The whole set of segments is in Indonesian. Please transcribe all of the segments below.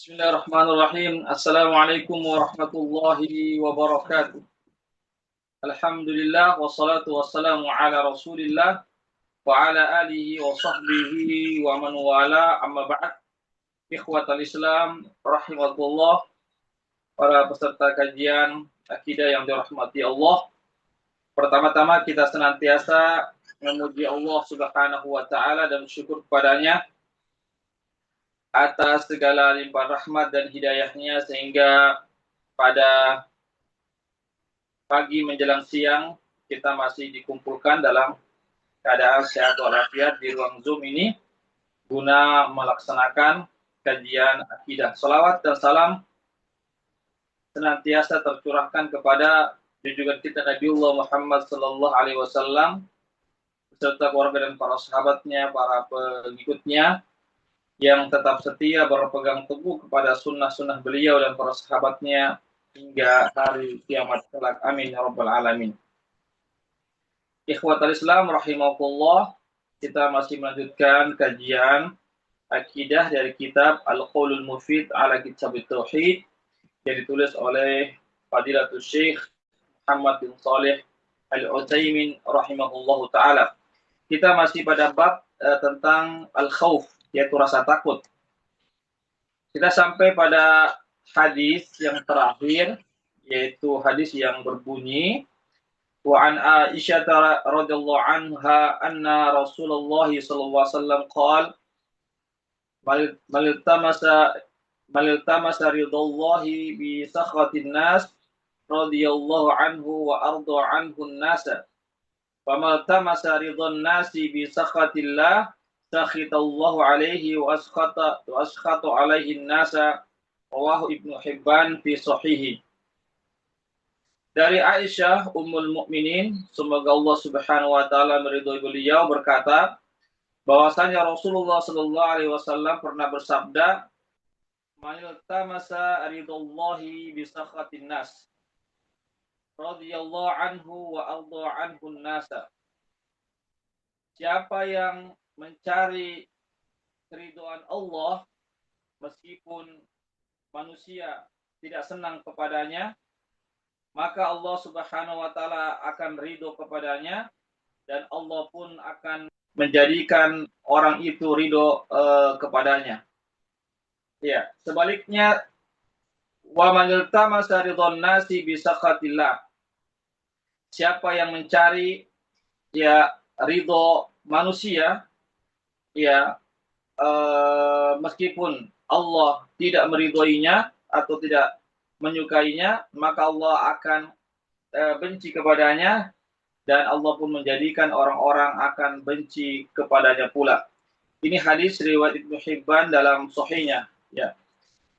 Bismillahirrahmanirrahim. Assalamualaikum warahmatullahi wabarakatuh. Alhamdulillah wassalatu wassalamu ala Rasulillah wa ala alihi wa sahbihi wa man wala amma ba'd. Ikhwatal Islam rahimakumullah, para peserta kajian akidah yang dirahmati Allah. Pertama-tama kita senantiasa memuji Allah Subhanahu wa taala dan bersyukur kepadanya atas segala limpahan rahmat dan hidayahnya sehingga pada pagi menjelang siang kita masih dikumpulkan dalam keadaan sehat walafiat di ruang Zoom ini guna melaksanakan kajian akidah. Salawat dan salam senantiasa tercurahkan kepada junjungan kita Nabiullah Muhammad sallallahu alaihi wasallam beserta keluarga dan para sahabatnya, para pengikutnya yang tetap setia berpegang teguh kepada sunnah-sunnah beliau dan para sahabatnya hingga hari kiamat kelak. Amin ya rabbal alamin. Ikhwatal Islam rahimakumullah, kita masih melanjutkan kajian akidah dari kitab Al-Qaulul Mufid ala Kitab Tauhid yang ditulis oleh Fadilatul Syekh Muhammad bin Shalih Al-Utsaimin rahimahullahu taala. Kita masih pada bab tentang al-khauf, yaitu rasa takut. Kita sampai pada hadis yang terakhir, yaitu hadis yang berbunyi wa an Aisyah radhiyallahu anha anna Rasulullah sallallahu alaihi wasallam qala maltamasa ridallahi bi sakhatin nas radhiyallahu anhu wa arda anhu an-nas famaltamasa ridan nasi bi sakhatillah sakhitallahu alaihi wa askhata alaihi an-nasa. Rawahu Ibnu Hibban fi sahihi. Dari Aisyah Ummul Mukminin, semoga Allah Subhanahu wa taala meridhoi beliau, berkata bahwasanya Rasulullah sallallahu alaihi wasallam pernah bersabda, "Man ridallahi bi sakhatin nas radhiyallahu anhu wa arda anhu an-nasa." Siapa yang mencari keridhaan Allah meskipun manusia tidak senang kepadanya, maka Allah Subhanahu wa taala akan ridho kepadanya dan Allah pun akan menjadikan orang itu ridho kepadanya. Ya, sebaliknya wa man iltamasa ridwan nasi bi sakhatillah. Siapa yang mencari ridho manusia, meskipun Allah tidak meridhoinya atau tidak menyukainya, maka Allah akan benci kepadanya dan Allah pun menjadikan orang-orang akan benci kepadanya pula. Ini hadis riwayat Ibnu Hibban dalam sahihnya. Ya.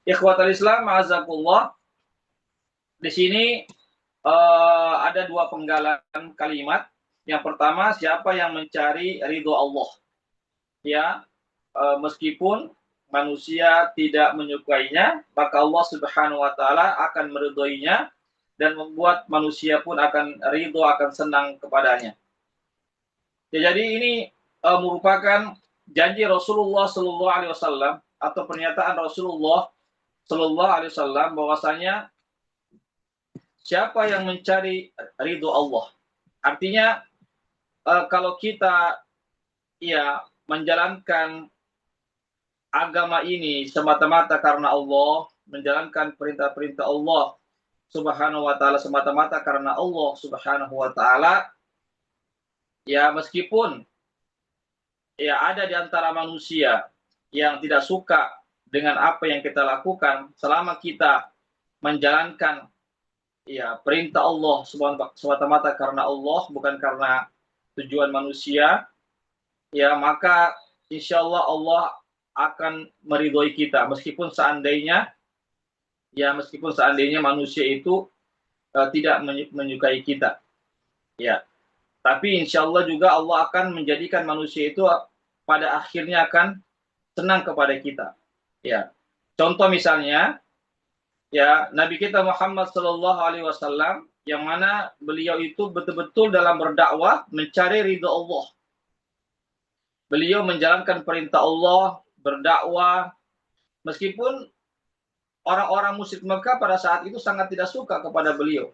Ikhwatal Islam, ma'azakullah. Di sini ada dua penggalan kalimat. Yang pertama, siapa yang mencari ridho Allah, meskipun manusia tidak menyukainya, maka Allah Subhanahu wa taala akan meridhoinya dan membuat manusia pun akan ridho, akan senang kepadanya. Jadi ini merupakan janji Rasulullah sallallahu alaihi wasallam atau pernyataan Rasulullah sallallahu alaihi wasallam bahwasanya siapa yang mencari ridho Allah, artinya kalau kita menjalankan agama ini semata-mata karena Allah, menjalankan perintah-perintah Allah Subhanahu wa taala semata-mata karena Allah Subhanahu wa taala, meskipun ada di antara manusia yang tidak suka dengan apa yang kita lakukan, selama kita menjalankan perintah Allah semata-mata karena Allah, bukan karena tujuan manusia, maka insya Allah Allah akan meridhoi kita meskipun seandainya manusia itu tidak menyukai kita. Tapi insya Allah juga Allah akan menjadikan manusia itu pada akhirnya akan senang kepada kita. Contoh misalnya, Nabi kita Muhammad sallallahu alaihi wasallam, yang mana beliau itu betul-betul dalam berdakwah mencari ridha Allah. Beliau menjalankan perintah Allah, berdakwah, meskipun orang-orang musyrik Mekah pada saat itu sangat tidak suka kepada beliau,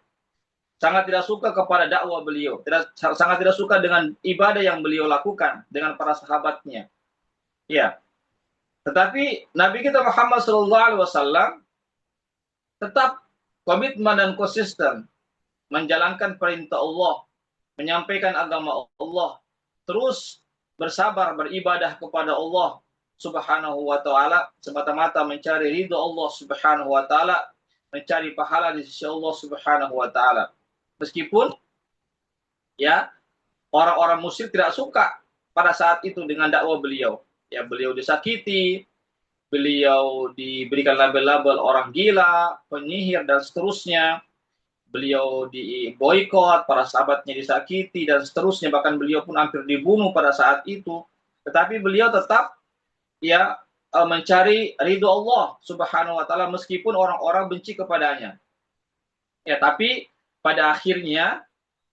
sangat tidak suka kepada dakwah beliau, sangat tidak suka dengan ibadah yang beliau lakukan dengan para sahabatnya. Ya, tetapi Nabi kita Muhammad SAW tetap komitmen dan konsisten menjalankan perintah Allah, menyampaikan agama Allah, terus bersabar beribadah kepada Allah Subhanahu wa taala semata-mata mencari ridha Allah Subhanahu wa taala, mencari pahala di sisi Allah Subhanahu wa taala. Meskipun ya orang-orang musyrik tidak suka pada saat itu dengan dakwah beliau. Ya, beliau disakiti, beliau diberikan label-label orang gila, penyihir dan seterusnya. Beliau diboikot, para sahabatnya disakiti dan seterusnya, bahkan beliau pun hampir dibunuh pada saat itu. Tetapi beliau tetap ya mencari ridho Allah Subhanahu wa taala meskipun orang-orang benci kepadanya. Ya, tapi pada akhirnya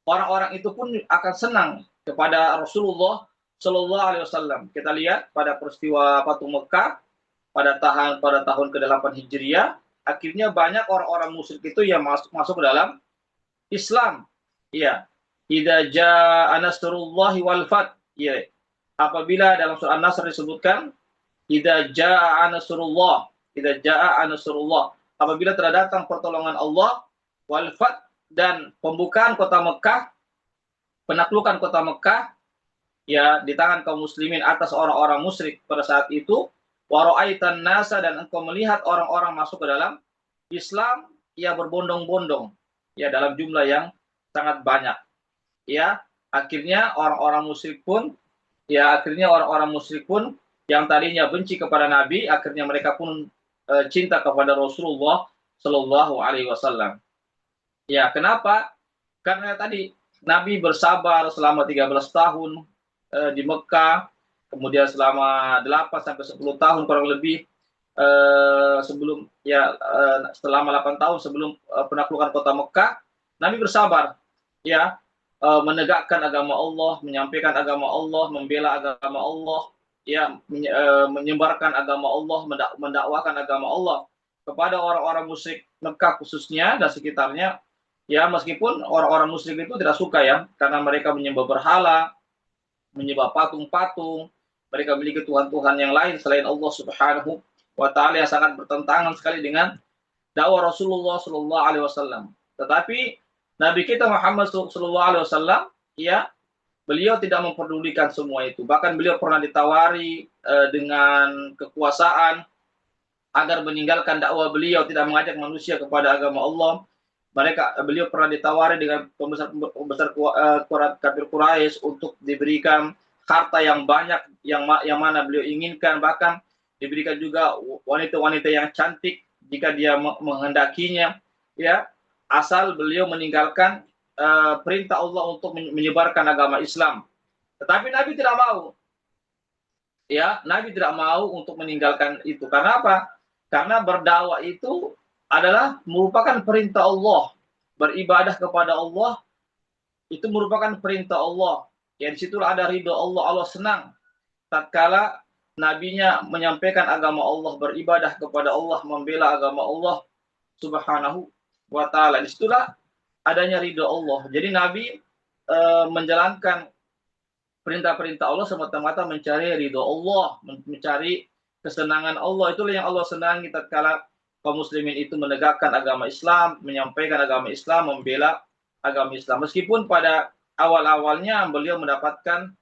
orang-orang itu pun akan senang kepada Rasulullah Shallallahu Alaihi Wasallam. Kita lihat pada peristiwa Fatu Mekah pada tahun ke-8 Hijriah, akhirnya banyak orang-orang musyrik itu yang masuk ke dalam Islam. Iya. Idza jaa nasrullahi wal fath. Iya. Apabila dalam surah An-Nasr disebutkan idza jaa nasrullah, idza jaa nasrullah, apabila telah datang pertolongan Allah wal fath dan pembukaan kota Mekah, penaklukan kota Mekah ya di tangan kaum muslimin atas orang-orang musyrik pada saat itu, wa ra'aitan nasa, dan engkau melihat orang-orang masuk ke dalam Islam ya berbondong-bondong ya dalam jumlah yang sangat banyak. Ya, akhirnya orang-orang musyrik pun yang tadinya benci kepada Nabi, akhirnya mereka pun cinta kepada Rasulullah Shallallahu Alaihi Wasallam. Ya, kenapa? Karena tadi Nabi bersabar selama 13 tahun di Mekah, kemudian selama 8 sampai 10 tahun kurang lebih sebelum selama 8 tahun sebelum penaklukan kota Mekah, Nabi bersabar ya menegakkan agama Allah, menyampaikan agama Allah, membela agama Allah, ya menyebarkan agama Allah, mendakwakan agama Allah kepada orang-orang musyrik Mekah khususnya dan sekitarnya. Ya, meskipun orang-orang musyrik itu tidak suka ya, karena mereka menyembah berhala, menyembah patung-patung, mereka memiliki Tuhan-Tuhan yang lain selain Allah Subhanahu wa taala yang sangat bertentangan sekali dengan dakwah Rasulullah Shallallahu Alaihi Wasallam. Tetapi Nabi kita Muhammad Shallallahu Alaihi Wasallam, ya, beliau tidak memperdulikan semua itu. Bahkan beliau pernah ditawari dengan kekuasaan agar meninggalkan dakwah beliau, tidak mengajak manusia kepada agama Allah. Beliau pernah ditawari dengan pembesar kafir Quraisy untuk diberikan harta yang banyak yang mana beliau inginkan, bahkan diberikan juga wanita-wanita yang cantik jika dia menghendakinya, ya, asal beliau meninggalkan perintah Allah untuk menyebarkan agama Islam. Tetapi Nabi tidak mau. Ya, Nabi tidak mau untuk meninggalkan itu. Karena apa? Karena berdakwah itu adalah merupakan perintah Allah. Beribadah kepada Allah itu merupakan perintah Allah. Ya, di situlah ada ridho Allah. Allah senang tatkala nabinya menyampaikan agama Allah, beribadah kepada Allah, membela agama Allah Subhanahu wa taala. Di situlah adanya ridho Allah. Jadi Nabi menjalankan perintah-perintah Allah semata-mata mencari ridho Allah, mencari kesenangan Allah. Itulah yang Allah senangi tatkala kaum muslimin itu menegakkan agama Islam, menyampaikan agama Islam, membela agama Islam. Meskipun pada awal-awalnya beliau mendapatkan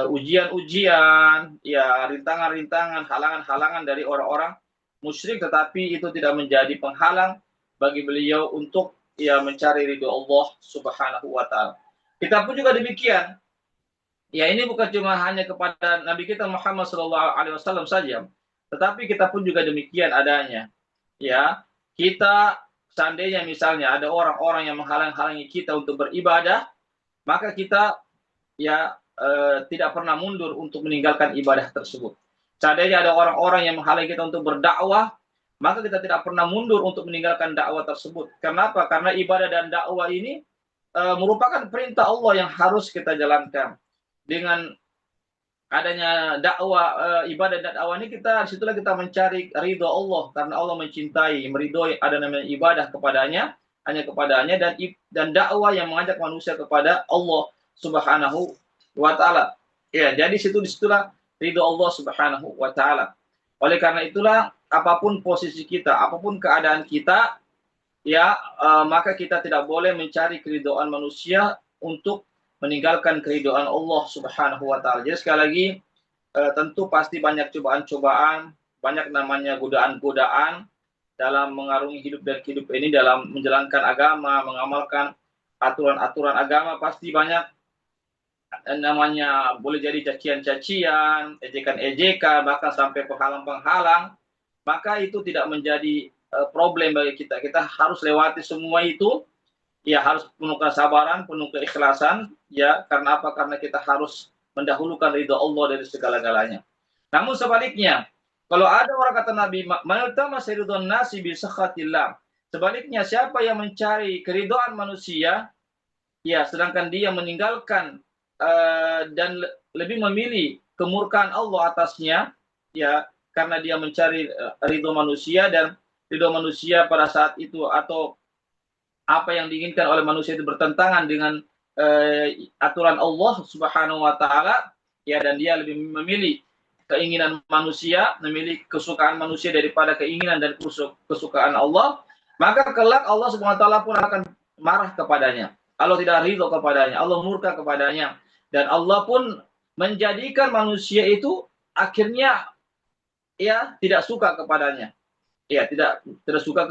ujian-ujian, ya rintangan-rintangan, halangan-halangan dari orang-orang musyrik, tetapi itu tidak menjadi penghalang bagi beliau untuk ya mencari ridho Allah Subhanahu wa taala. Kita pun juga demikian. Ya, ini bukan cuma hanya kepada Nabi kita Muhammad SAW saja, tetapi kita pun juga demikian adanya. Ya, kita seandainya misalnya ada orang-orang yang menghalang-halangi kita untuk beribadah, maka kita ya tidak pernah mundur untuk meninggalkan ibadah tersebut. Seandainya ada orang-orang yang menghalangi kita untuk berdakwah, maka kita tidak pernah mundur untuk meninggalkan dakwah tersebut. Kenapa? Karena ibadah dan dakwah ini merupakan perintah Allah yang harus kita jalankan. Dengan adanya dakwah, ibadah dan dakwah ini disitulah kita mencari ridho Allah, karena Allah mencintai, meridhoi ada namanya ibadah kepadanya, hanya kepadanya, dan dakwah yang mengajak manusia kepada Allah Subhanahu wa taala. Ya, jadi disitulah ridho Allah Subhanahu wa taala. Oleh karena itulah apapun posisi kita, apapun keadaan kita, ya, maka kita tidak boleh mencari keridhaan manusia untuk meninggalkan keridhaan Allah Subhanahu wa taala. Jadi sekali lagi, tentu pasti banyak cobaan-cobaan, banyak namanya godaan-godaan dalam mengarungi hidup dan hidup ini, dalam menjalankan agama, mengamalkan aturan-aturan agama, pasti banyak namanya, boleh jadi cacian-cacian, ejekan-ejekan, bahkan sampai penghalang-penghalang. Maka itu tidak menjadi problem bagi kita. Kita harus lewati semua itu, ya, harus penuh kesabaran, penuh keikhlasan, ya. Karena apa? Karena kita harus mendahulukan ridha Allah dari segala-galanya. Namun sebaliknya, kalau ada orang kata Nabi, "Maltama ridwan nasi bi sakhatillah." Sebaliknya, siapa yang mencari keridhaan manusia, ya, sedangkan dia meninggalkan dan lebih memilih kemurkaan Allah atasnya, ya, karena dia mencari ridho manusia, dan ridho manusia pada saat itu atau apa yang diinginkan oleh manusia itu bertentangan dengan aturan Allah Subhanahu wa taala, ya, dan dia lebih memilih keinginan manusia, memilih kesukaan manusia daripada keinginan dan kesukaan Allah, maka kelak Allah Subhanahu wa taala pun akan marah kepadanya. Allah tidak ridho kepadanya, Allah murka kepadanya, dan Allah pun menjadikan manusia itu akhirnya, ya, tidak suka kepadanya. Ya, tidak suka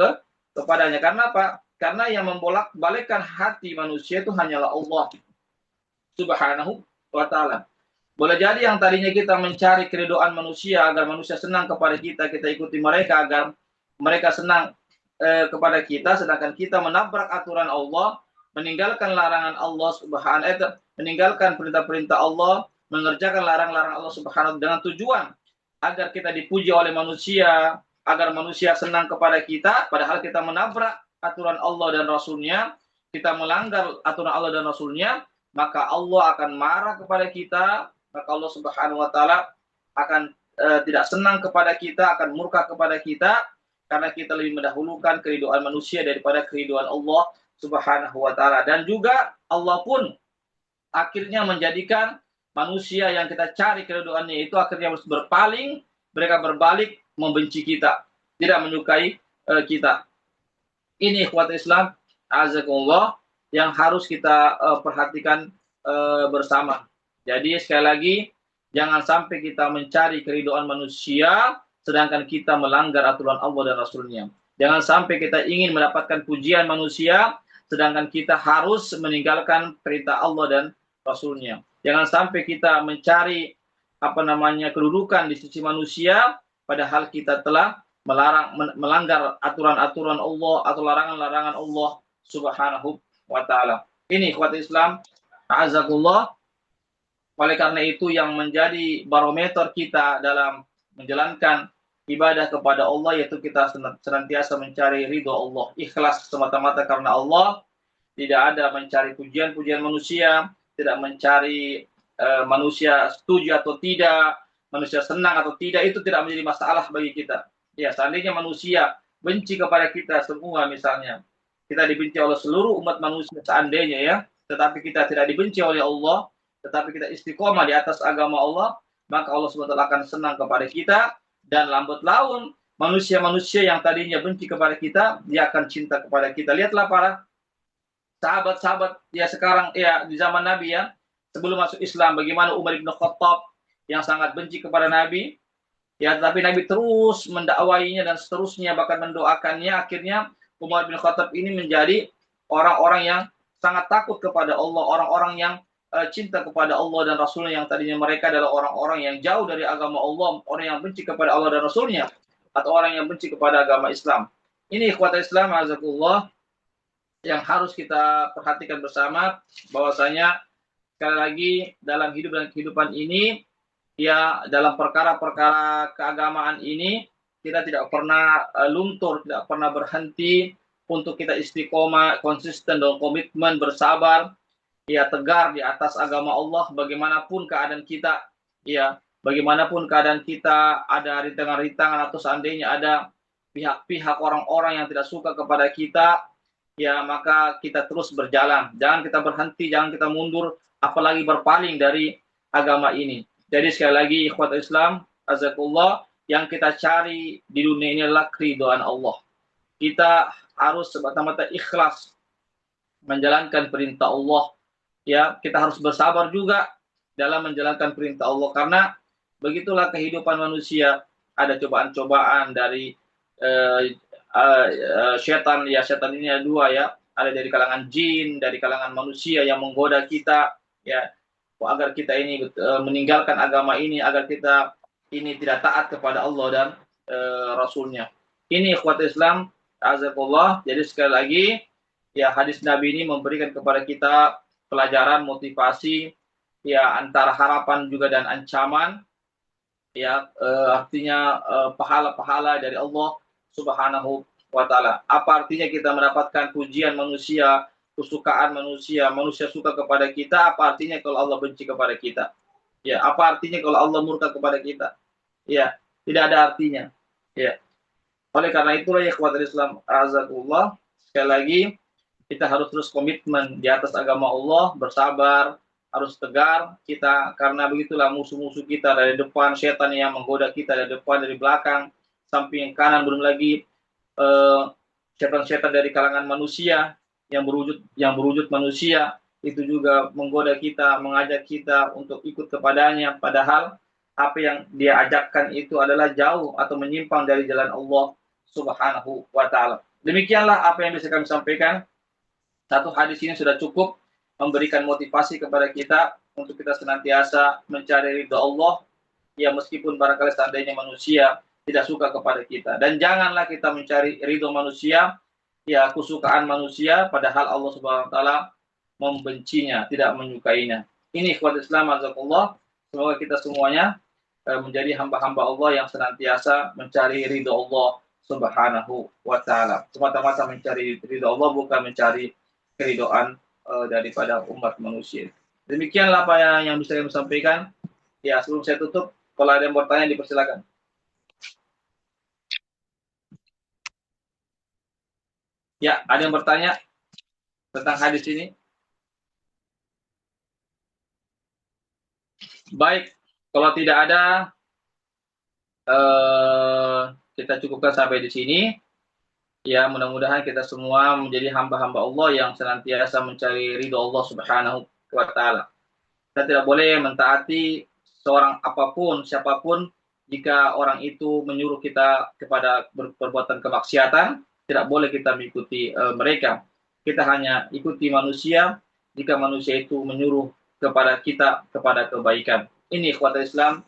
kepadanya. Karena apa? Karena yang membolak-balikkan hati manusia itu hanyalah Allah Subhanahu wa taala. Boleh jadi yang tadinya kita mencari keridhaan manusia agar manusia senang kepada kita, kita ikuti mereka agar mereka senang kepada kita, sedangkan kita menabrak aturan Allah, meninggalkan larangan Allah meninggalkan perintah-perintah Allah, mengerjakan larangan-larangan Allah Subhanahu dengan tujuan agar kita dipuji oleh manusia, agar manusia senang kepada kita, padahal kita menabrak aturan Allah dan Rasul-Nya, kita melanggar aturan Allah dan Rasul-Nya, maka Allah akan marah kepada kita, maka Allah Subhanahu wa taala akan tidak senang kepada kita, akan murka kepada kita, karena kita lebih mendahulukan keridhaan manusia daripada keridhaan Allah Subhanahu wa taala. Dan juga Allah pun akhirnya menjadikan manusia yang kita cari keridhaannya itu akhirnya berpaling, mereka berbalik membenci kita, tidak menyukai kita. Ini ikhwat Islam, azakumullah, yang harus kita perhatikan bersama. Jadi sekali lagi, jangan sampai kita mencari keridhaan manusia sedangkan kita melanggar aturan Allah dan Rasul-Nya. Jangan sampai kita ingin mendapatkan pujian manusia sedangkan kita harus meninggalkan perintah Allah dan Rasul-Nya. Jangan sampai kita mencari kedudukan di sisi manusia padahal kita telah melanggar aturan-aturan Allah atau larangan-larangan Allah Subhanahu wa taala. Ini ikhwat Islam, a'azakullah. Oleh karena itu yang menjadi barometer kita dalam menjalankan ibadah kepada Allah, yaitu kita senantiasa mencari ridho Allah, ikhlas semata-mata karena Allah, tidak ada mencari pujian-pujian manusia, tidak mencari manusia setuju atau tidak, manusia senang atau tidak, itu tidak menjadi masalah bagi kita. Ya, seandainya manusia benci kepada kita semua, misalnya kita dibenci oleh seluruh umat manusia seandainya, ya, tetapi kita tidak dibenci oleh Allah, tetapi kita istiqomah di atas agama Allah, maka Allah SWT akan senang kepada kita, dan lambat laun manusia-manusia yang tadinya benci kepada kita, dia akan cinta kepada kita. Lihatlah para sahabat-sahabat ya sekarang, ya, di zaman Nabi, ya, sebelum masuk Islam, bagaimana Umar bin Khattab yang sangat benci kepada Nabi, ya, tapi Nabi terus mendakwainya dan seterusnya, bahkan mendoakannya. Akhirnya Umar bin Khattab ini menjadi orang-orang yang sangat takut kepada Allah, orang-orang yang cinta kepada Allah dan Rasulnya, yang tadinya mereka adalah orang-orang yang jauh dari agama Allah, orang yang benci kepada Allah dan Rasulnya, atau orang yang benci kepada agama Islam. Ini ikhwat Islam, azakullah, yang harus kita perhatikan bersama, bahwasanya sekali lagi dalam hidup dan kehidupan ini, ya, dalam perkara-perkara keagamaan ini, kita tidak pernah luntur, tidak pernah berhenti untuk kita istiqomah, konsisten dan komitmen, bersabar, ya, tegar di atas agama Allah bagaimanapun keadaan kita, Ya, bagaimanapun keadaan kita, ada rintangan-rintangan atau seandainya ada pihak-pihak orang-orang yang tidak suka kepada kita, ya maka kita terus berjalan. Jangan kita berhenti, jangan kita mundur, apalagi berpaling dari agama ini. Jadi sekali lagi ikhwat Islam, azakullah, yang kita cari di dunia ini adalah keridhaan Allah. Kita harus semata-mata ikhlas menjalankan perintah Allah. Ya, kita harus bersabar juga dalam menjalankan perintah Allah karena begitulah kehidupan manusia. Ada cobaan-cobaan dari setan. Ya, setan ini ada dua ya. Ada dari kalangan jin, dari kalangan manusia yang menggoda kita ya agar kita ini meninggalkan agama ini, agar kita ini tidak taat kepada Allah dan Rasulnya. Ini ikhwat Islam, azakullah. Jadi sekali lagi, ya hadis Nabi ini memberikan kepada kita pelajaran, motivasi, ya antara harapan juga dan ancaman, ya artinya pahala-pahala dari Allah Subhanahu wa taala. Apa artinya kita mendapatkan pujian manusia, kesukaan manusia, manusia suka kepada kita, apa artinya kalau Allah benci kepada kita? Ya, apa artinya kalau Allah murka kepada kita? Ya, tidak ada artinya. Ya. Oleh karena itulah ya ikhwatul Islam azakullah, sekali lagi kita harus terus komitmen di atas agama Allah, bersabar, harus tegar kita karena begitulah musuh-musuh kita dari depan, setan yang menggoda kita dari depan, dari belakang, samping kanan, belum lagi setan-setan dari kalangan manusia yang berwujud manusia itu juga menggoda kita, mengajak kita untuk ikut kepadanya, padahal apa yang dia ajakkan itu adalah jauh atau menyimpang dari jalan Allah Subhanahu wa taala. Demikianlah apa yang bisa kami sampaikan. Satu hadis ini sudah cukup memberikan motivasi kepada kita untuk kita senantiasa mencari ridha Allah, ya meskipun barangkali seandainya manusia tidak suka kepada kita. Dan janganlah kita mencari ridha manusia, ya kesukaan manusia, padahal Allah Subhanahu wa taala membencinya, tidak menyukainya. Ini ikhwat Islam azakullah. Semoga kita semuanya menjadi hamba-hamba Allah yang senantiasa mencari ridha Allah Subhanahu wa taala. Semata-mata mencari ridha Allah, bukan mencari keridhaan daripada umat manusia. Demikianlah apa yang bisa saya sampaikan. Ya, sebelum saya tutup, kalau ada yang bertanya dipersilakan. Ya, ada yang bertanya tentang hadis ini? Baik, kalau tidak ada, kita cukupkan sampai di sini. Ya, mudah-mudahan kita semua menjadi hamba-hamba Allah yang senantiasa mencari ridho Allah Subhanahu wa taala. Kita tidak boleh mentaati seorang apapun, siapapun, jika orang itu menyuruh kita kepada perbuatan kemaksiatan, tidak boleh kita mengikuti mereka. Kita hanya ikuti manusia jika manusia itu menyuruh kepada kita kepada kebaikan. Ini ikhwatul Islam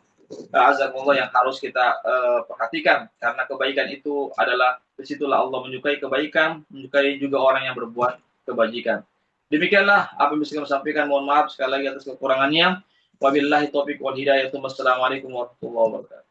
azakumullah yang harus kita perhatikan, karena kebaikan itu adalah disitulah Allah menyukai kebaikan, menyukai juga orang yang berbuat kebajikan. Demikianlah apa yang bisa kami sampaikan. Mohon maaf sekali lagi atas kekurangannya. Wabillahi taufiq wal hidayah. Wassalamualaikum warahmatullahi wabarakatuh.